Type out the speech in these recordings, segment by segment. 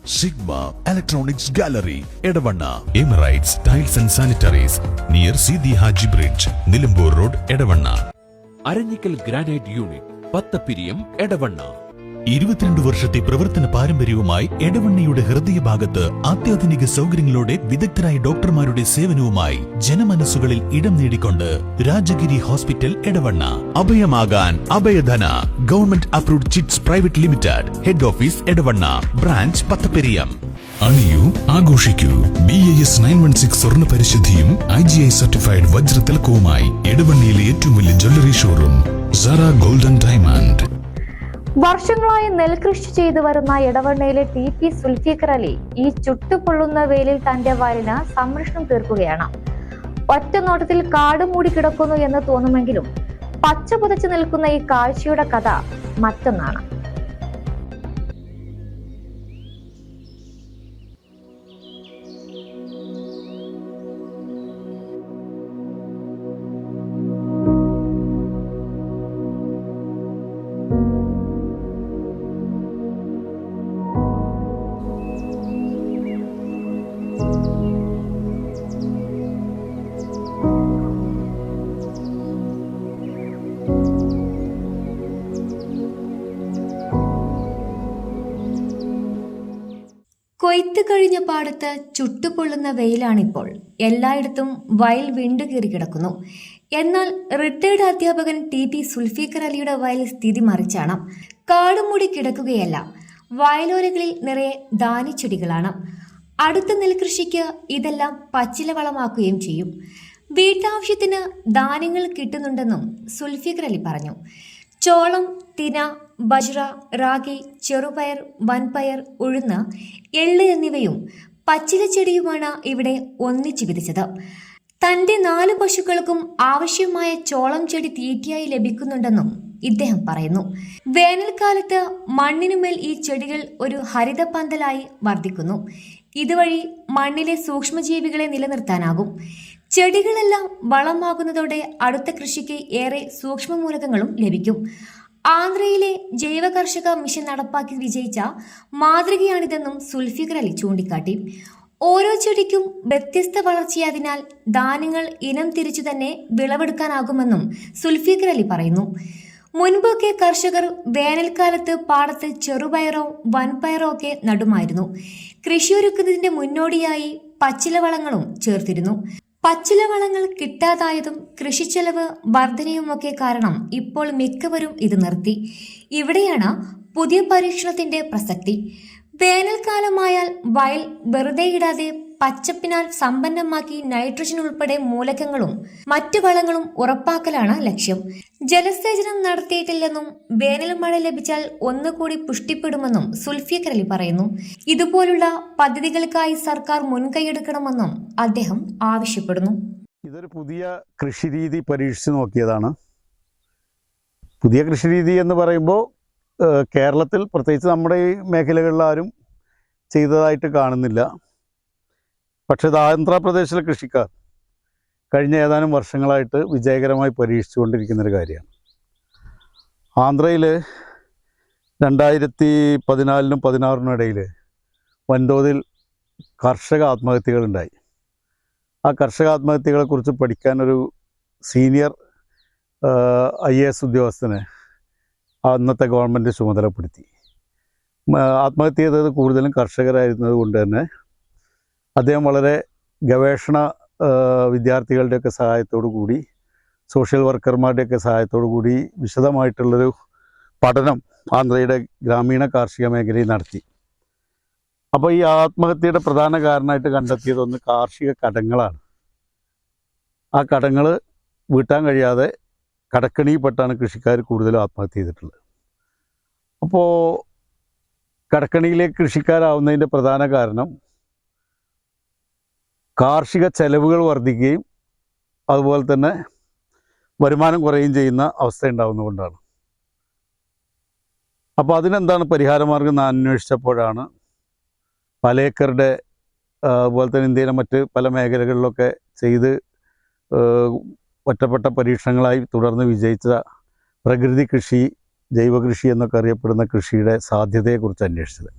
Sigma Electronics Gallery, Edavanna. Emirates Tiles and Sanitaries near Sidi Haji Bridge, Nilambur Road, Edavanna. Aranjikkal granite unit Pathappiriyam Edavanna. 22 വർഷത്തെ പ്രവർത്തന പാരമ്പര്യവുമായി എടവണ്ണയുടെ ഹൃദയഭാഗത്ത് അത്യാധുനിക സൗകര്യങ്ങളോടെ വിദഗ്ധരായ ഡോക്ടർമാരുടെ സേവനവുമായി ജനമനസ്സുകളിൽ ഇടം നേടിക്കൊണ്ട് രാജഗിരി ഹോസ്പിറ്റൽ എടവണ്ണ. അഭയമാകാൻ Abhayadhana government approved chits private limited. Head office Edavanna, branch Pathapperiyam. അണിയൂ, ആഘോഷിക്കൂ. BAS 916 സ്വർണ്ണ പരിശുദ്ധിയും IGI സർട്ടിഫൈഡ് വജ്ര തിലകവുമായി എടവണ്ണയിലെ ഏറ്റവും വലിയ jewellery showroom Sara Golden Diamond. വർഷങ്ങളായി നെൽകൃഷി ചെയ്തു വരുന്ന എടവണ്ണയിലെ TP സുൽഫിക്കർ അലി ഈ ചുട്ടുപൊള്ളുന്ന വെയിലിൽ തന്റെ വയലിന് സംരക്ഷണം തീർക്കുകയാണ്. ഒറ്റ നോട്ടത്തിൽ കാട് മൂടി കിടക്കുന്നു എന്ന് തോന്നുമെങ്കിലും പച്ച പുതച്ചു നിൽക്കുന്ന ഈ കാഴ്ചയുടെ കഥ മറ്റൊന്നാണ്. കൊയ്ത്ത് കഴിഞ്ഞ പാടത്ത് ചുട്ടുപൊള്ളുന്ന വെയിലാണിപ്പോൾ. എല്ലായിടത്തും വയൽ വിണ്ടുകീറി കിടക്കുന്നു. എന്നാൽ റിട്ടയർഡ് അധ്യാപകൻ TP സുൽഫിക്കർ അലിയുടെ വയൽ സ്ഥിതി മറിച്ചാണ്. കാടുമൂടി കിടക്കുകയല്ല, വയലോരകളിൽ നിറയെ ധാന്യച്ചെടികളാണ്. അടുത്ത നെൽകൃഷിക്ക് ഇതെല്ലാം പച്ചില വളമാക്കുകയും ചെയ്യും. വീട്ടാവശ്യത്തിന് ധാന്യങ്ങൾ കിട്ടുന്നുണ്ടെന്നും സുൽഫിക്കർ അലി പറഞ്ഞു. ചോളം, തിന, ബജ്ര, റാഗി, ചെറുപയർ, വൻപയർ, ഉഴുന്ന്, എള്ള് എന്നിവയും പച്ചിലച്ചെടിയുമാണ് ഇവിടെ ഒന്നിച്ചു വിതച്ചത്. തന്റെ 4 പശുക്കൾക്കും ആവശ്യമായ ചോളം ചെടി തീറ്റയായി ലഭിക്കുന്നുണ്ടെന്നും ഇദ്ദേഹം പറയുന്നു. വേനൽക്കാലത്ത് മണ്ണിനുമേൽ ഈ ചെടികൾ ഒരു ഹരിതപന്തലായി വർദ്ധിക്കുന്നു. ഇതുവഴി മണ്ണിലെ സൂക്ഷ്മജീവികളെ നിലനിർത്താനാകും. ചെടികളെല്ലാം വളമാകുന്നതോടെ അടുത്ത കൃഷിക്ക് ഏറെ സൂക്ഷ്മമൂലകങ്ങളും ലഭിക്കും. ആന്ധ്രയിലെ ജൈവ കർഷക മിഷൻ നടപ്പാക്കി വിജയിച്ച മാതൃകയാണിതെന്നും സുൽഫിക്കർ അലി ചൂണ്ടിക്കാട്ടി. ഓരോ ചെടിക്കും വ്യത്യസ്ത വളർച്ചയായതിനാൽ ധാന്യങ്ങൾ ഇനം തിരിച്ചു തന്നെ വിളവെടുക്കാനാകുമെന്നും സുൽഫിക്കർ അലി പറയുന്നു. മുൻപൊക്കെ കർഷകർ വേനൽക്കാലത്ത് പാടത്ത് ചെറുപയറോ വൻപയറോ ഒക്കെ നടുമായിരുന്നു. കൃഷിയൊരുക്കുന്നതിന്റെ മുന്നോടിയായി പച്ചിലവളങ്ങളും ചേർത്തിരുന്നു. പച്ചിലവളങ്ങൾ കിട്ടാതായതും കൃഷിച്ചെലവ് വർധനയുമൊക്കെ കാരണം ഇപ്പോൾ മിക്കവരും ഇത് നിർത്തി. ഇവിടെയാണ് പുതിയ പരീക്ഷണത്തിന്റെ പ്രസക്തി. വേനൽക്കാലമായാൽ വയൽ വെറുതെ ഇടാതെ പച്ചപ്പിനാൽ സമ്പന്നമാക്കി നൈട്രജൻ ഉൾപ്പെടെ മൂലകങ്ങളും മറ്റു വളങ്ങളും ഉറപ്പാക്കലാണ് ലക്ഷ്യം. ജലസേചനം നടത്തിയിട്ടില്ലെന്നും വേനൽ മഴ ലഭിച്ചാൽ ഒന്നുകൂടി പുഷ്ടിപ്പെടുമെന്നും സുൽഫിക്കർ അലി പറയുന്നു. ഇതുപോലുള്ള പദ്ധതികൾക്കായി സർക്കാർ മുൻകൈയെടുക്കണമെന്നും അദ്ദേഹം ആവശ്യപ്പെടുന്നു. ഇതൊരു പുതിയ കൃഷിരീതി പരീക്ഷിച്ച് നോക്കിയതാണ്. പുതിയ കൃഷിരീതി എന്ന് പറയുമ്പോൾ കേരളത്തിൽ പ്രത്യേകിച്ച് നമ്മുടെ ഈ മേഖലകളിൽ ആരും ചെയ്തതായിട്ട് കാണുന്നില്ല. പക്ഷേ ഇത് ആന്ധ്രാപ്രദേശിലെ കൃഷിക്കാർ കഴിഞ്ഞ ഏതാനും വർഷങ്ങളായിട്ട് വിജയകരമായി പരീക്ഷിച്ചുകൊണ്ടിരിക്കുന്നൊരു കാര്യമാണ്. ആന്ധ്രയിൽ 2014-നും 2016-നും ഇടയിൽ വൻതോതിൽ കർഷക ആത്മഹത്യകളുണ്ടായി. ആ കർഷക ആത്മഹത്യകളെക്കുറിച്ച് പഠിക്കാനൊരു സീനിയർ IAS ഉദ്യോഗസ്ഥനെ അന്നത്തെ ഗവൺമെൻറ് ചുമതലപ്പെടുത്തി. ആത്മഹത്യ ചെയ്തത് കൂടുതലും കർഷകരായിരുന്നത് കൊണ്ട് തന്നെ അദ്ദേഹം വളരെ ഗവേഷണ വിദ്യാർത്ഥികളുടെയൊക്കെ സഹായത്തോടു കൂടി സോഷ്യൽ വർക്കർമാരുടെയൊക്കെ സഹായത്തോടു കൂടി വിശദമായിട്ടുള്ളൊരു പഠനം ആന്ധ്രയുടെ ഗ്രാമീണ കാർഷിക മേഖലയിൽ നടത്തി. അപ്പോൾ ഈ ആത്മഹത്യയുടെ പ്രധാന കാരണമായിട്ട് കണ്ടെത്തിയതൊന്ന് കാർഷിക കടങ്ങളാണ്. ആ കടങ്ങൾ വീട്ടാൻ കഴിയാതെ കടക്കണിയിൽപ്പെട്ടാണ് കൃഷിക്കാർ കൂടുതലും ആത്മഹത്യ ചെയ്തിട്ടുള്ളത്. അപ്പോൾ കടക്കണിയിലേക്ക് കൃഷിക്കാരാവുന്നതിൻ്റെ പ്രധാന കാരണം കാർഷിക ചെലവുകൾ വർദ്ധിക്കുകയും അതുപോലെ തന്നെ വരുമാനം കുറയുകയും ചെയ്യുന്ന അവസ്ഥ ഉണ്ടാകുന്നതുകൊണ്ടാണ്. അപ്പോൾ അതിനെന്താണ് പരിഹാരമാർഗം എന്ന് അന്വേഷിച്ചപ്പോഴാണ് പലേക്കറുടെ അതുപോലെ തന്നെ ഇന്ത്യയിലെ മറ്റ് പല മേഖലകളിലൊക്കെ ചെയ്ത് ഒറ്റപ്പെട്ട പരീക്ഷണങ്ങളായി തുടർന്ന് വിജയിച്ച പ്രകൃതി കൃഷി, ജൈവകൃഷി എന്നൊക്കെ അറിയപ്പെടുന്ന കൃഷിയുടെ സാധ്യതയെക്കുറിച്ച് അന്വേഷിച്ചത്.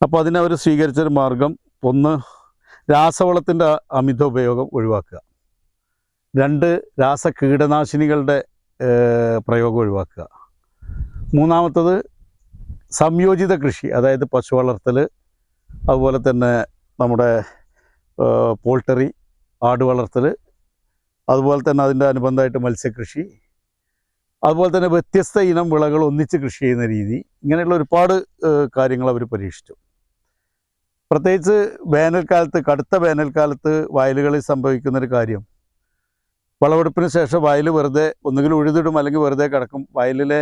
അപ്പോൾ അതിനവർ സ്വീകരിച്ചൊരു മാർഗം, ഒന്ന് രാസവളത്തിൻ്റെ അമിത ഉപയോഗം ഒഴിവാക്കുക, രണ്ട് രാസകീടനാശിനികളുടെ പ്രയോഗം ഒഴിവാക്കുക, മൂന്നാമത്തത് സംയോജിത കൃഷി, അതായത് പശു വളർത്തൽ, അതുപോലെ തന്നെ നമ്മുടെ പോൾട്ടറി, ആട് വളർത്തൽ, അതുപോലെ തന്നെ അതിൻ്റെ അനുബന്ധമായിട്ട് മത്സ്യകൃഷി, അതുപോലെ തന്നെ വ്യത്യസ്ത ഇനം വിളകൾ ഒന്നിച്ച് കൃഷി ചെയ്യുന്ന രീതി, ഇങ്ങനെയുള്ള ഒരുപാട് കാര്യങ്ങൾ അവർ പരീക്ഷിച്ചു. പ്രത്യേകിച്ച് വേനൽക്കാലത്ത്, കടുത്ത വേനൽക്കാലത്ത് വയലുകളിൽ സംഭവിക്കുന്നൊരു കാര്യം, വിളവെടുപ്പിന് ശേഷം വയൽ വെറുതെ ഒന്നുകിൽ ഉഴുതിടും അല്ലെങ്കിൽ വെറുതെ കിടക്കും. വയലിലെ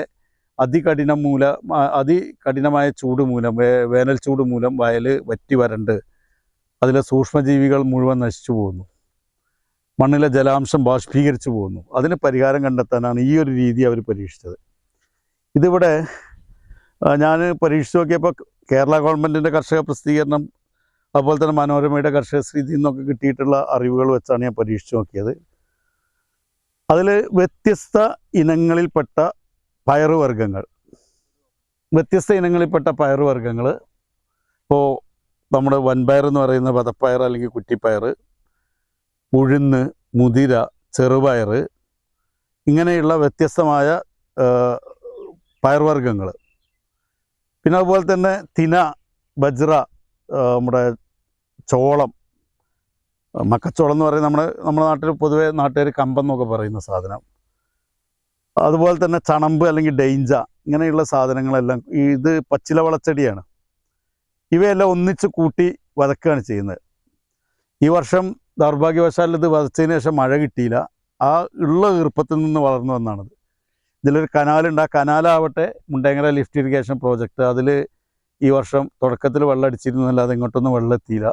അതികഠിനമായ ചൂട് മൂലം, വേനൽ ചൂട് മൂലം വയൽ വറ്റി വരണ്ട് അതിലെ സൂക്ഷ്മജീവികൾ മുഴുവൻ നശിച്ചു പോകുന്നു, മണ്ണിലെ ജലാംശം ബാഷ്പീകരിച്ചു പോകുന്നു. അതിന് പരിഹാരം കണ്ടെത്താനാണ് ഈ ഒരു രീതി അവർ പരീക്ഷിച്ചത്. ഇതിവിടെ ഞാൻ പരീക്ഷിച്ച് നോക്കിയപ്പോൾ കേരള ഗവൺമെൻറ്റിൻ്റെ കർഷക പ്രസിദ്ധീകരണം, അതുപോലെ തന്നെ മനോരമയുടെ കർഷകശ്രീതിയിൽ നിന്നൊക്കെ കിട്ടിയിട്ടുള്ള അറിവുകൾ വെച്ചാണ് ഞാൻ പരീക്ഷിച്ച് നോക്കിയത്. അതിൽ വ്യത്യസ്ത ഇനങ്ങളിൽപ്പെട്ട പയറുവർഗ്ഗങ്ങൾ, ഇപ്പോൾ നമ്മുടെ വൻപയർ എന്ന് പറയുന്ന വതപ്പയർ അല്ലെങ്കിൽ കുറ്റിപ്പയർ, ഉഴുന്ന്, മുതിര, ചെറുപയർ, ഇങ്ങനെയുള്ള വ്യത്യസ്തമായ പയർവർഗ്ഗങ്ങൾ, പിന്നെ അതുപോലെ തന്നെ തിന, ബജ്ര, നമ്മുടെ ചോളം, മക്കച്ചോളം എന്ന് പറയുന്നത് നമ്മുടെ നാട്ടിൽ പൊതുവേ നാട്ടുകാർ കമ്പെന്നൊക്കെ പറയുന്ന സാധനം, അതുപോലെ തന്നെ ചണമ്പ് അല്ലെങ്കിൽ ഡെയിഞ്ച, ഇങ്ങനെയുള്ള സാധനങ്ങളെല്ലാം, ഇത് പച്ചില വളച്ചെടിയാണ്. ഇവയെല്ലാം ഒന്നിച്ച് കൂട്ടി വതക്കുകയാണ് ചെയ്യുന്നത്. ഈ വർഷം ദൗർഭാഗ്യവശാൽ ഇത് വതച്ചതിന് ശേഷം മഴ കിട്ടിയില്ല. ആ ഉള്ള ഈർപ്പത്തിൽ നിന്ന് വളർന്നു വന്നാണിത്. ഇതിലൊരു കനാലുണ്ട്. ആ കനാലാവട്ടെ മുണ്ടേങ്ങര ലിഫ്റ്റ് ഇറിഗേഷൻ പ്രോജക്റ്റ്, അതിൽ ഈ വർഷം തുടക്കത്തിൽ വെള്ളം അടിച്ചിരുന്നല്ലാതെ ഇങ്ങോട്ടൊന്നും വെള്ളം എത്തിയില്ല.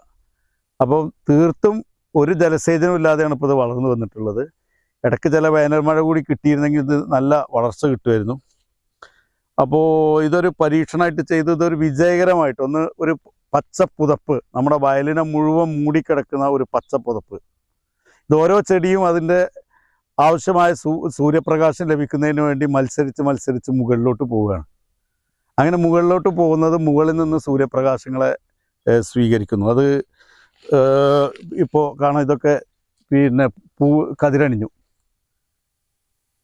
അപ്പോൾ തീർത്തും ഒരു ജലസേചനം ഇല്ലാതെയാണ് ഇപ്പോൾ ഇത് വളർന്നു വന്നിട്ടുള്ളത്. ഇടയ്ക്ക് ചില വേനൽ മഴ കൂടി കിട്ടിയിരുന്നെങ്കിൽ ഇത് നല്ല വളർച്ച കിട്ടുമായിരുന്നു. അപ്പോൾ ഇതൊരു പരീക്ഷണമായിട്ട് ചെയ്ത് ഇതൊരു വിജയകരമായിട്ട് ഒരു പച്ചപ്പുതപ്പ്, നമ്മുടെ വയലിനെ മുഴുവൻ മൂടിക്കിടക്കുന്ന ഒരു പച്ചപ്പുതപ്പ്. ഇത് ഓരോ ചെടിയും അതിൻ്റെ ആവശ്യമായ സൂര്യപ്രകാശം ലഭിക്കുന്നതിന് വേണ്ടി മത്സരിച്ച് മുകളിലോട്ട് പോവുകയാണ്. അങ്ങനെ മുകളിലോട്ട് പോകുന്നത് മുകളിൽ നിന്ന് സൂര്യപ്രകാശങ്ങളെ സ്വീകരിക്കുന്നു. അത് ഇപ്പോൾ കാണാം, ഇതൊക്കെ പിന്നെ കതിരണിഞ്ഞു.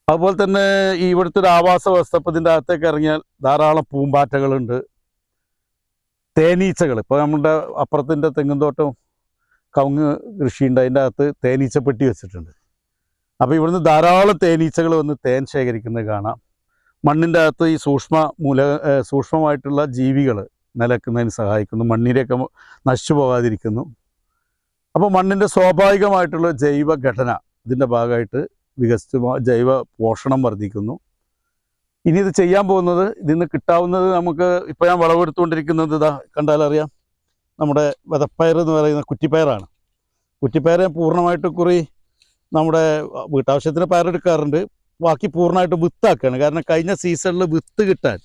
അതുപോലെ തന്നെ ഇവിടുത്തെ ഒരു ആവാസ വ്യവസ്ഥ, ഇപ്പോൾ ഇതിൻ്റെ അകത്തേക്ക് ഇറങ്ങിയാൽ ധാരാളം പൂമ്പാറ്റകളുണ്ട്, തേനീച്ചകൾ. ഇപ്പോൾ നമ്മുടെ അപ്പുറത്തിൻ്റെ തെങ്ങുംതോട്ടം കവുങ്ങ് കൃഷിയുണ്ട്, അതിൻ്റെ അകത്ത് തേനീച്ചപ്പെട്ടി വെച്ചിട്ടുണ്ട്. അപ്പോൾ ഇവിടുന്ന് ധാരാളം തേനീച്ചകൾ വന്ന് തേൻ ശേഖരിക്കുന്നത് കാണാം. മണ്ണിൻ്റെ അകത്ത് ഈ സൂക്ഷ്മമായിട്ടുള്ള ജീവികൾ നിലക്കുന്നതിന് സഹായിക്കുന്നു, മണ്ണിരയൊക്കെ നശിച്ചു പോകാതിരിക്കുന്നു. അപ്പോൾ മണ്ണിൻ്റെ സ്വാഭാവികമായിട്ടുള്ള ജൈവഘടന ഇതിൻ്റെ ഭാഗമായിട്ട് വികസിച്ച് ജൈവ പോഷണം വർദ്ധിക്കുന്നു. ഇനി ഇത് ചെയ്യാൻ പോകുന്നത്, ഇതിന്ന് കിട്ടാവുന്നത് നമുക്ക് ഇപ്പോൾ ഞാൻ വിളവെടുത്തുകൊണ്ടിരിക്കുന്നത് ഇതാ കണ്ടാലറിയാം, നമ്മുടെ വതപ്പയർ എന്ന് പറയുന്ന കുറ്റിപ്പയറാണ്. കുറ്റിപ്പയർ ഞാൻ പൂർണ്ണമായിട്ട് കുറി നമ്മുടെ വീട്ടാവശ്യത്തിന് പയറെടുക്കാറുണ്ട്, ബാക്കി പൂർണ്ണമായിട്ട് വിത്താക്കുകയാണ്. കാരണം കഴിഞ്ഞ സീസണിൽ വിത്ത് കിട്ടാൻ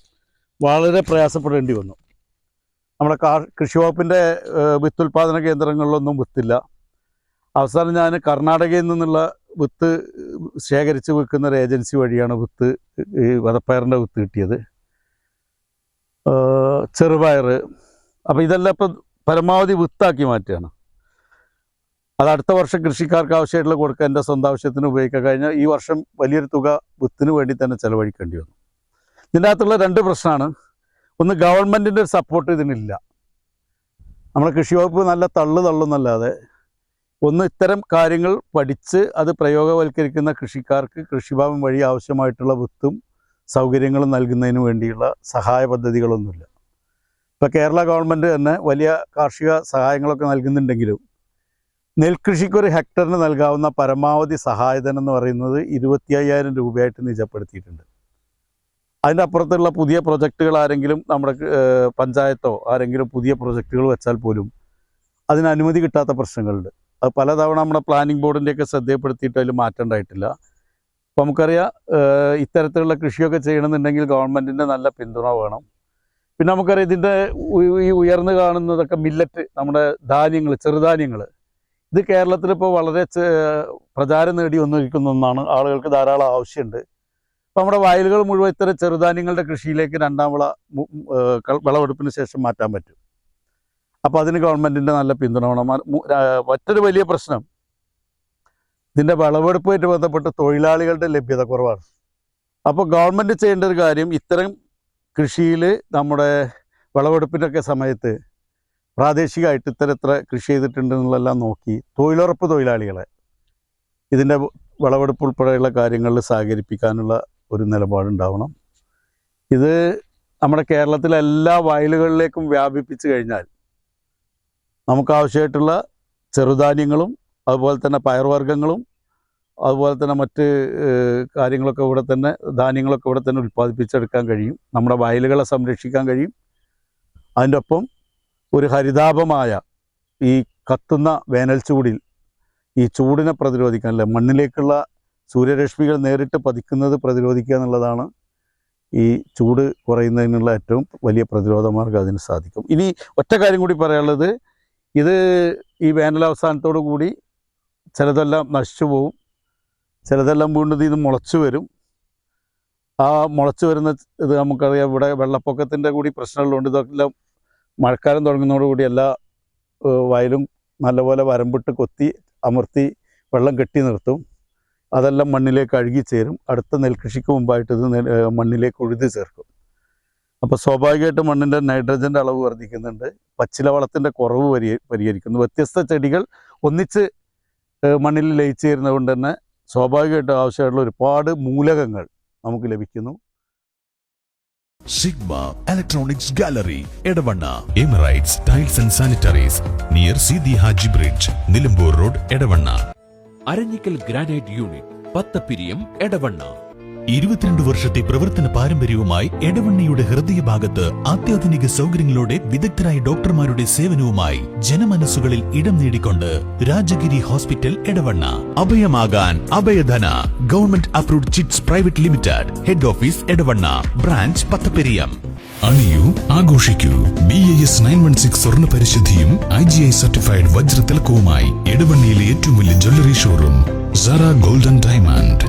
വളരെ പ്രയാസപ്പെടേണ്ടി വന്നു. നമ്മുടെ കൃഷി വകുപ്പിൻ്റെ വിത്തുൽപാദന കേന്ദ്രങ്ങളിലൊന്നും വിത്തില്ല. അവസാനം ഞാൻ കർണാടകയിൽ നിന്നുള്ള വിത്ത് ശേഖരിച്ച് വെക്കുന്ന ഒരു ഏജൻസി വഴിയാണ് ഈ വതപ്പയറിൻ്റെ വിത്ത് കിട്ടിയത്. ചെറുപയർ, അപ്പോൾ ഇതെല്ലാം ഇപ്പം പരമാവധി വിത്താക്കി മാറ്റുകയാണ്. അത് അടുത്ത വർഷം കൃഷിക്കാർക്ക് ആവശ്യമായിട്ടുള്ള കൊടുക്കുക, എൻ്റെ സ്വന്തം ആവശ്യത്തിന് ഉപയോഗിക്കാൻ കഴിഞ്ഞാൽ ഈ വർഷം വലിയൊരു തുക വിത്തിന് വേണ്ടി തന്നെ ചിലവഴിക്കേണ്ടി വന്നു. ഇതിൻ്റെ അകത്തുള്ള രണ്ട് പ്രശ്നമാണ്. ഒന്ന്, ഗവൺമെൻറ്റിൻ്റെ ഒരു സപ്പോർട്ട് ഇതിനില്ല. നമ്മുടെ കൃഷി വകുപ്പ് നല്ല തള്ളുന്നല്ലാതെ ഒന്ന് ഇത്തരം കാര്യങ്ങൾ പഠിച്ച് അത് പ്രയോഗവൽക്കരിക്കുന്ന കൃഷിക്കാർക്ക് കൃഷിഭവൻ വഴി ആവശ്യമായിട്ടുള്ള വിത്തും സൗകര്യങ്ങളും നൽകുന്നതിന് വേണ്ടിയുള്ള സഹായ പദ്ധതികളൊന്നുമില്ല. ഇപ്പോൾ കേരള ഗവൺമെൻറ് തന്നെ വലിയ കാർഷിക സഹായങ്ങളൊക്കെ നൽകുന്നുണ്ടെങ്കിലും നെൽകൃഷിക്കൊരു ഹെക്ടറിന് നൽകാവുന്ന പരമാവധി സഹായധനം എന്ന് പറയുന്നത് 25,000 രൂപയായിട്ട് നിജപ്പെടുത്തിയിട്ടുണ്ട്. അതിൻ്റെ അപ്പുറത്തുള്ള പുതിയ പ്രൊജക്റ്റുകൾ ആരെങ്കിലും നമ്മുടെ പഞ്ചായത്തോ ആരെങ്കിലും പുതിയ പ്രൊജക്റ്റുകൾ വെച്ചാൽ പോലും അതിന് അനുമതി കിട്ടാത്ത പ്രശ്നങ്ങളുണ്ട്. അത് പലതവണ നമ്മുടെ പ്ലാനിംഗ് ബോർഡിൻ്റെയൊക്കെ ശ്രദ്ധയപ്പെടുത്തിയിട്ട് അതിൽ മാറ്റം ഉണ്ടായിട്ടില്ല. അപ്പോൾ നമുക്കറിയാം, ഇത്തരത്തിലുള്ള കൃഷിയൊക്കെ ചെയ്യണമെന്നുണ്ടെങ്കിൽ ഗവൺമെൻറ്റിൻ്റെ നല്ല പിന്തുണ വേണം. പിന്നെ നമുക്കറിയാം, ഇതിൻ്റെ ഈ ഉയർന്നു കാണുന്നതൊക്കെ മില്ലറ്റ്, നമ്മുടെ ധാന്യങ്ങൾ, ചെറുധാന്യങ്ങൾ, ഇത് കേരളത്തിലിപ്പോൾ വളരെ പ്രചാരം നേടി വന്നിരിക്കുന്ന ഒന്നാണ്. ആളുകൾക്ക് ധാരാളം ആവശ്യമുണ്ട്. അപ്പോൾ നമ്മുടെ വയലുകൾ മുഴുവൻ ഇത്തരം ചെറുധാന്യങ്ങളുടെ കൃഷിയിലേക്ക് രണ്ടാം വിളവെടുപ്പിന് ശേഷം മാറ്റാൻ പറ്റും. അപ്പോൾ അതിന് ഗവൺമെൻറ്റിൻ്റെ നല്ല പിന്തുണ വേണം. മറ്റൊരു വലിയ പ്രശ്നം ഇതിൻ്റെ വിളവെടുപ്പുമായിട്ട് ബന്ധപ്പെട്ട് തൊഴിലാളികളുടെ ലഭ്യത കുറവാണ്. അപ്പോൾ ഗവൺമെൻറ് ചെയ്യേണ്ട ഒരു കാര്യം, ഇത്തരം കൃഷിയിൽ നമ്മുടെ വിളവെടുപ്പിൻ്റെയൊക്കെ സമയത്ത് പ്രാദേശികമായിട്ട് ഇത്ര കൃഷി ചെയ്തിട്ടുണ്ടെന്നുള്ളതെല്ലാം നോക്കി തൊഴിലുറപ്പ് തൊഴിലാളികളെ ഇതിൻ്റെ വിളവെടുപ്പ് ഉൾപ്പെടെയുള്ള കാര്യങ്ങളിൽ സഹകരിപ്പിക്കാനുള്ള ഒരു നിലപാടുണ്ടാവണം. ഇത് നമ്മുടെ കേരളത്തിലെ എല്ലാ വയലുകളിലേക്കും വ്യാപിപ്പിച്ചു കഴിഞ്ഞാൽ നമുക്കാവശ്യമായിട്ടുള്ള ചെറുധാന്യങ്ങളും അതുപോലെ തന്നെ പയർവർഗ്ഗങ്ങളും അതുപോലെ തന്നെ മറ്റ് കാര്യങ്ങളൊക്കെ ഇവിടെ തന്നെ, ധാന്യങ്ങളൊക്കെ ഇവിടെ തന്നെ ഉൽപ്പാദിപ്പിച്ചെടുക്കാൻ കഴിയും. നമ്മുടെ വയലുകളെ സംരക്ഷിക്കാൻ കഴിയും. അതിൻ്റെ ഒപ്പം ഒരു ഹരിതാപമായ ഈ കത്തുന്ന വേനൽ ചൂടിൽ ഈ ചൂടിനെ പ്രതിരോധിക്കാനല്ലേ, മണ്ണിലേക്കുള്ള സൂര്യരശ്മികൾ നേരിട്ട് പതിക്കുന്നത് പ്രതിരോധിക്കുക എന്നുള്ളതാണ് ഈ ചൂട് കുറയുന്നതിനുള്ള ഏറ്റവും വലിയ പ്രതിരോധ മാർഗ്ഗം. അതിന് സാധിക്കും. ഇനി ഒറ്റ കാര്യം കൂടി പറയാനുള്ളത്, ഇത് ഈ വേനലവസാനത്തോടു കൂടി ചിലതെല്ലാം നശിച്ചു പോവും, ചിലതെല്ലാം വീണ്ടും ഇത് മുളച്ചു വരും. ആ മുളച്ചു വരുന്ന ഇത് നമുക്കറിയാം, ഇവിടെ വെള്ളപ്പൊക്കത്തിൻ്റെ കൂടി പ്രശ്നമുള്ളതുകൊണ്ട് ഇതെല്ലാം മഴക്കാലം തുടങ്ങുന്നതോടുകൂടി എല്ലാ വയലും നല്ലപോലെ വരമ്പിട്ട് കൊത്തി അമർത്തി വെള്ളം കെട്ടി നിർത്തും. അതെല്ലാം മണ്ണിലേക്ക് അഴുകിച്ചേരും. അടുത്ത നെൽകൃഷിക്ക് മുമ്പായിട്ട് ഇത് മണ്ണിലേക്ക് ഉഴുതി ചേർക്കും. അപ്പോൾ സ്വാഭാവികമായിട്ടും മണ്ണിൻ്റെ നൈട്രജൻ്റെ അളവ് വർദ്ധിക്കുന്നുണ്ട്, പച്ചില വളത്തിൻ്റെ കുറവ് പരിഹരിക്കുന്നു. വ്യത്യസ്ത ചെടികൾ ഒന്നിച്ച് മണ്ണിൽ ലയിച്ചു ചേരുന്നത് കൊണ്ട് തന്നെ സ്വാഭാവികമായിട്ടും ആവശ്യമായിട്ടുള്ള ഒരുപാട് മൂലകങ്ങൾ നമുക്ക് ലഭിക്കുന്നു. Sigma electronics gallery, Edavanna. Emirates tiles and sanitaries near Sidi Haji bridge, Nilambur road, Edavanna. Aranjikkal granite unit, Pathappiriyam, Edavanna. 22 വർഷത്തെ പ്രവർത്തന പാരമ്പര്യവുമായി എടവണ്ണയുടെ ഹൃദയഭാഗത്ത് അത്യാധുനിക സൗകര്യങ്ങളോടെ വിദഗ്ധരായ ഡോക്ടർമാരുടെ സേവനവുമായി ജനമനസ്സുകളിൽ ഇടം നേടിക്കൊണ്ട് രാജഗിരി ഹോസ്പിറ്റൽ, എടവണ്ണ. അഭയമാകാൻ Abhayadhana government approved chits private limited, head office Edavanna, branch Pathapperiyam. അണിയൂ, ആഘോഷിക്കൂ. BAS 916 സ്വർണ്ണ പരിശുദ്ധിയും IGI സർട്ടിഫൈഡ് വജ്ര തിലകവുമായി എടവണ്ണയിലെ ഏറ്റവും വലിയ jewellery showroom Sara Golden diamond.